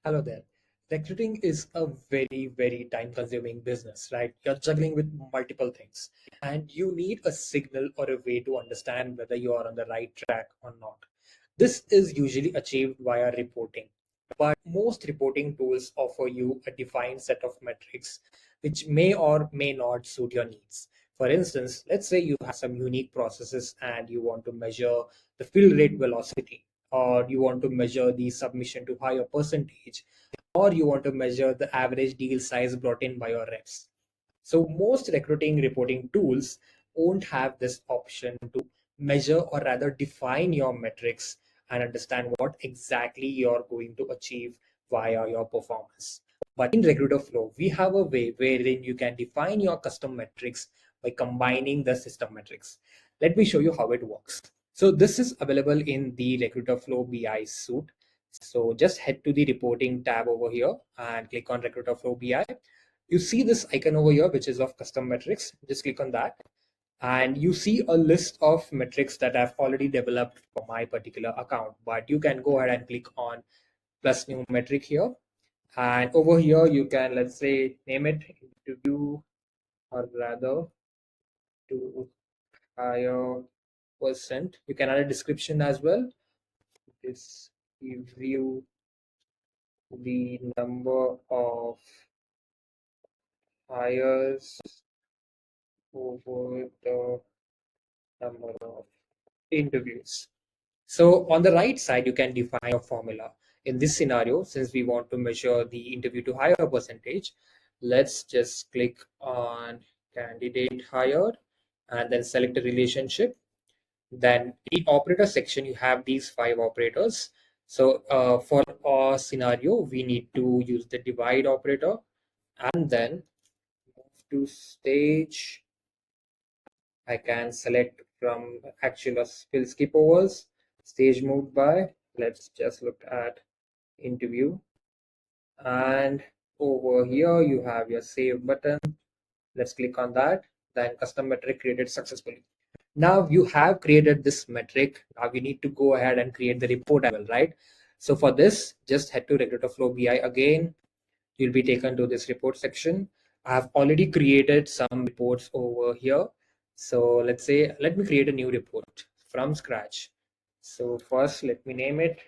Hello there. Recruiting is a very time consuming business, right? You're juggling with multiple things and you need a signal or a way to understand whether you are on the right track or not. This is usually achieved via reporting, but most reporting tools offer you a defined set of metrics which may or may not suit your needs. For instance, let's say you have some unique processes and you want to measure the fill rate velocity, or you want to measure the submission to hire percentage, or you want to measure the average deal size brought in by your reps. So most recruiting reporting tools won't have this option to measure or rather define your metrics and understand what exactly you're going to achieve via your performance. But in RecruiterFlow, we have a way wherein you can define your custom metrics by combining the system metrics. Let me show you how it works. So this is available in the RecruiterFlow BI suite. So just head to the reporting tab over here and click on RecruiterFlow BI. You see this icon over here, which is of custom metrics. Just click on that. And you see a list of metrics that I've already developed for my particular account. But you can go ahead and click on plus new metric here. And over here, you can, let's say, name it interview, or rather to higher percent. You can add a description as well. This gives you the number of hires over the number of interviews. So on the right side, you can define a formula. In this scenario, since we want to measure the interview to hire percentage, let's just click on candidate hired and then select a relationship. Then the operator section, you have these 5 operators. So for our scenario, we need to use the divide operator and then move to stage. I can select from actual or fill skip overs, stage moved by. Let's just look at interview. And over here, you have your save button. Let's click on that. Then custom metric created successfully. Now you have created this metric. Now you need to go ahead and create the report as well, right? So for this, just head to RecruiterFlow BI again. You'll be taken to this report section. I've already created some reports over here. So let's say, let me create a new report from scratch. So first, let me name it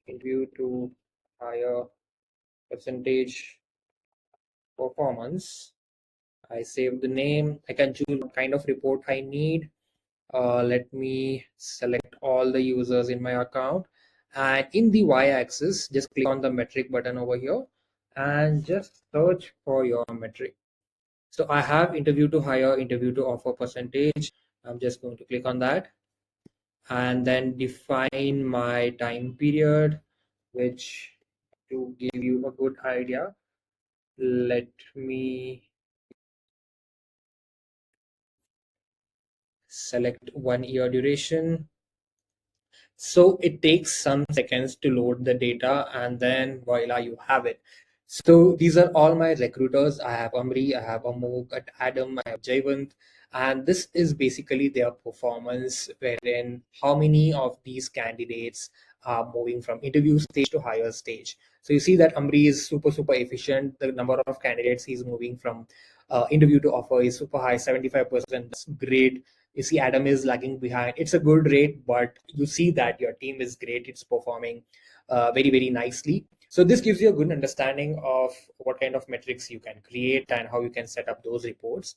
interview to higher percentage performance. I save the name. I can choose what kind of report I need. Let me select all the users in my account. And in the y-axis, just click on the metric button over here and just search for your metric. So I have interview to hire, interview to offer percentage. I'm just going to click on that and then define my time period, which to give you a good idea, let me select 1 year duration. So it takes some seconds to load the data and then voila, you have it. So these are all my recruiters. I have Amri, I have Amok, Adam, I have Jayvant, and this is basically their performance, wherein how many of these candidates are moving from interview stage to higher stage. So you see that Amri is super efficient. The number of candidates he's moving from interview to offer is super high, 75%. That's great. You see Adam is lagging behind. It's a good rate, but you see that your team is great. It's performing very nicely. So this gives you a good understanding of what kind of metrics you can create and how you can set up those reports.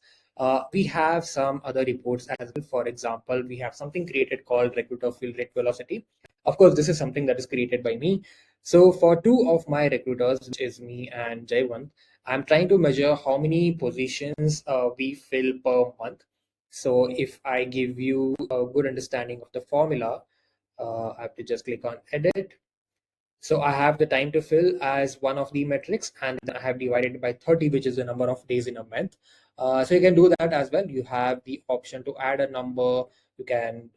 We have some other reports as well. For example, we have something created called recruiter fill rate velocity. Of course, this is something that is created by me. So for 2 of my recruiters, which is me and Jayvant, I'm trying to measure how many positions we fill per month. So if I give you a good understanding of the formula, I have to just click on edit. So I have the time to fill as one of the metrics, and I have divided by 30, which is the number of days in a month. So you can do that as well. You have the option to add a number. You can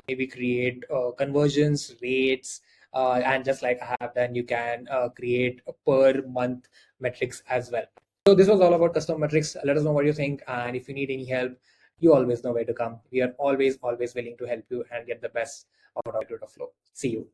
maybe create conversions, rates, and just like I have done, you can create a per month metrics as well. So this was all about custom metrics. Let us know what you think, and if you need any help, you always know where to come. We are always willing to help you and get the best out of Recruiter Flow. See you.